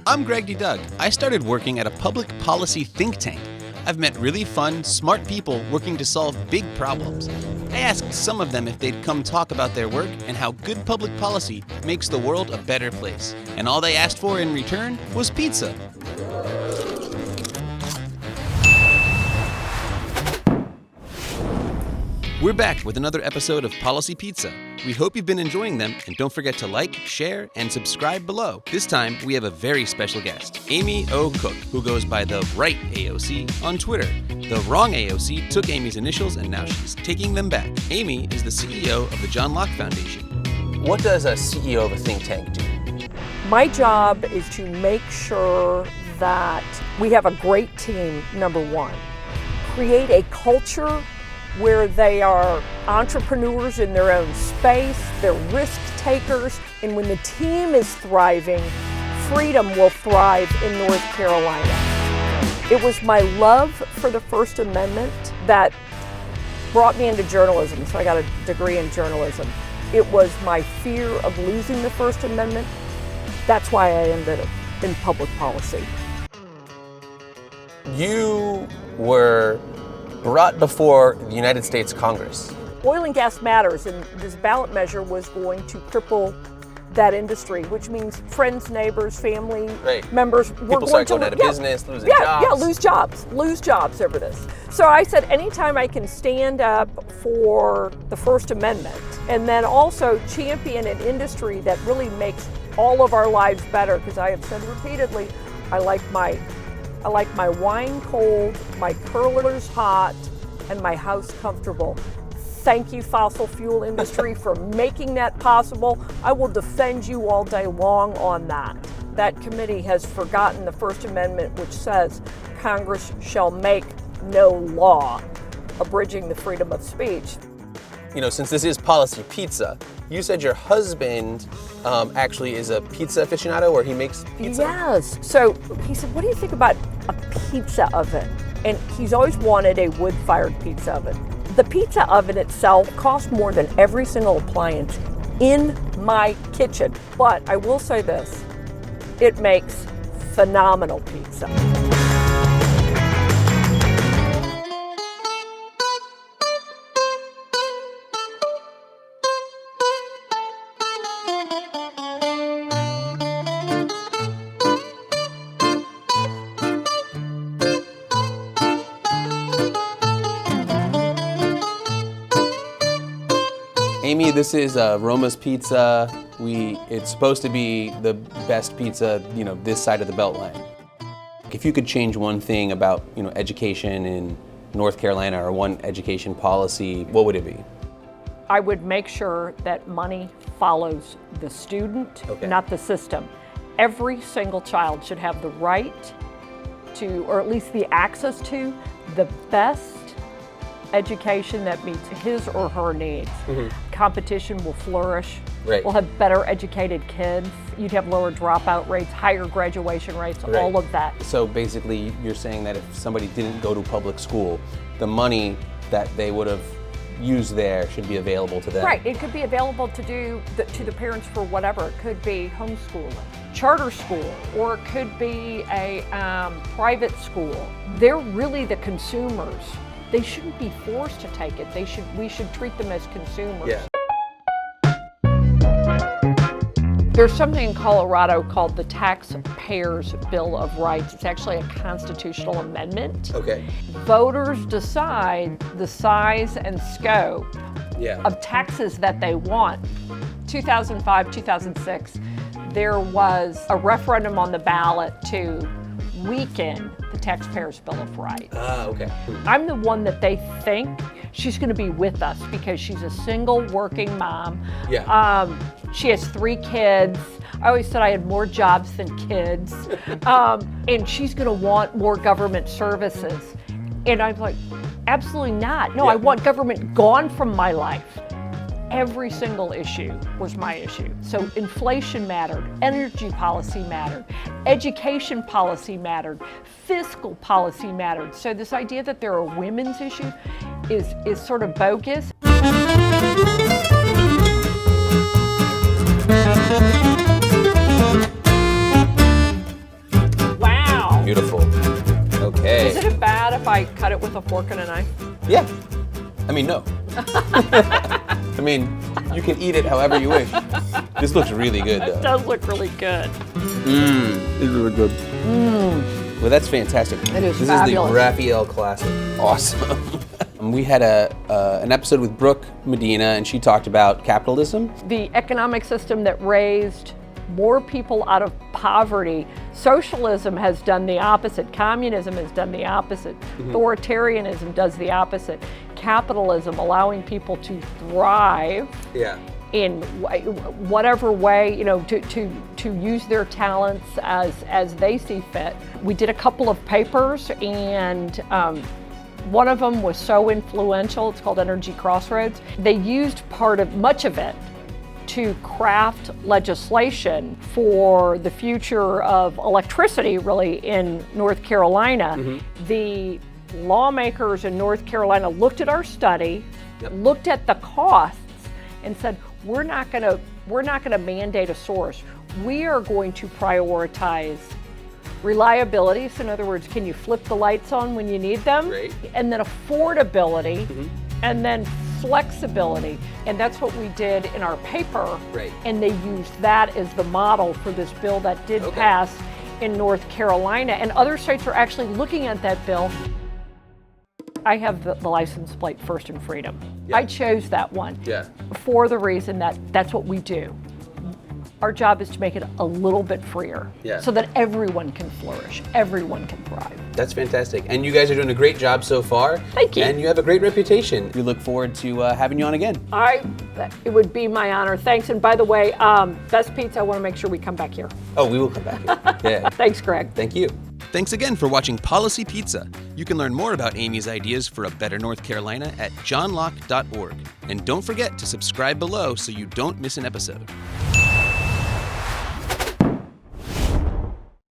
I'm Greg D. Doug. I started working at a public policy think tank. I've met really fun, smart people working to solve big problems. I asked some of them if they'd come talk about their work and how good public policy makes the world a better place. And all they asked for in return was pizza. We're back with another episode of Policy Pizza. We hope you've been enjoying them, and don't forget to like, share, and subscribe below. This time, we have a very special guest, Amy O Cooke, who goes by the right AOC on Twitter. The wrong AOC took Amy's initials, and now she's taking them back. Amy is the CEO of the John Locke Foundation. What does a CEO of a think tank do? My job is to make sure that we have a great team, number one. Create a culture where they are entrepreneurs in their own space, they're risk takers, and when the team is thriving, freedom will thrive in North Carolina. It was my love for the First Amendment that brought me into journalism, so I got a degree in journalism. It was my fear of losing the First Amendment. That's why I ended up in public policy. You were brought before the United States Congress. Oil and gas matters, and this ballot measure was going to cripple that industry, which means friends, neighbors, family members were People start going out of business, losing jobs. Lose jobs over this. So I said, anytime I can stand up for the First Amendment and then also champion an industry that really makes all of our lives better, because I have said repeatedly, I like my wine cold, my curlers hot, and my house comfortable. Thank you, fossil fuel industry, for making that possible. I will defend you all day long on that. That committee has forgotten the First Amendment, which says Congress shall make no law abridging the freedom of speech. You know, since this is Policy Pizza, you said your husband actually is a pizza aficionado, or he makes pizza? Yes. So he said, what do you think about a pizza oven? And he's always wanted a wood-fired pizza oven. The pizza oven itself costs more than every single appliance in my kitchen. But I will say this, it makes phenomenal pizza. Amy, this is Roma's Pizza. It's supposed to be the best pizza, this side of the Beltline. If you could change one thing about, education in North Carolina, or one education policy, what would it be? I would make sure that money follows the student, not the system. Every single child should have the right to, or at least the access to, the best education that meets his or her needs. Competition will flourish. We'll have better educated kids. You'd have lower dropout rates, higher graduation rates, all of that. So basically you're saying that if somebody didn't go to public school, the money that they would have used there should be available to them. Right, it could be available to the parents for whatever. It could be homeschooling, charter school, or it could be a private school. They're really the consumers. They shouldn't be forced to take it. We should treat them as consumers. Yeah. There's something in Colorado called the Taxpayers' Bill of Rights. It's actually a constitutional amendment. Voters decide the size and scope of taxes that they want. 2005, 2006, there was a referendum on the ballot to weaken the Taxpayers' Bill of Rights. I'm the one that they think she's going to be with us because she's a single working mom. She has 3 kids. I always said I had more jobs than kids. And she's going to want more government services. And I'm like, absolutely not. No, I want government gone from my life. Every single issue was my issue. So inflation mattered, energy policy mattered, education policy mattered, fiscal policy mattered. So this idea that they're a women's issue is sort of bogus. it with a fork and a knife? Yeah. I mean, no. I mean, you can eat it however you wish. This looks really good, though. It does look really good. It's really good. Well, that's fantastic. It is This fabulous. is the Raphael Classic. Awesome. We had an episode with Brooke Medina, and she talked about capitalism. The economic system that raised more people out of poverty. Socialism has done the opposite. Communism has done the opposite. Authoritarianism does the opposite. Capitalism, allowing people to thrive in whatever way, to use their talents as they see fit. We did a couple of papers, and one of them was so influential. It's called Energy Crossroads. They used much of it to craft legislation for the future of electricity, really, in North Carolina. The lawmakers in North Carolina looked at our study, looked at the costs, and said, we're not going to mandate a source. We are going to prioritize reliability. So in other words, can you flip the lights on when you need them? Great. And then affordability, and then flexibility. And that's what we did in our paper. Right. And they used that as the model for this bill that did pass in North Carolina. And other states are actually looking at that bill. I have the license plate First and Freedom. I chose that one for the reason that that's what we do. Our job is to make it a little bit freer so that everyone can flourish, everyone can thrive. That's fantastic. And you guys are doing a great job so far. Thank you. And you have a great reputation. We look forward to having you on again. It would be my honor. Thanks. And by the way, Best Pizza, I want to make sure we come back here. Oh, we will come back here. Yeah. Thanks, Greg. Thank you. Thanks again for watching Policy Pizza. You can learn more about Amy's ideas for a better North Carolina at johnlocke.org. And don't forget to subscribe below so you don't miss an episode.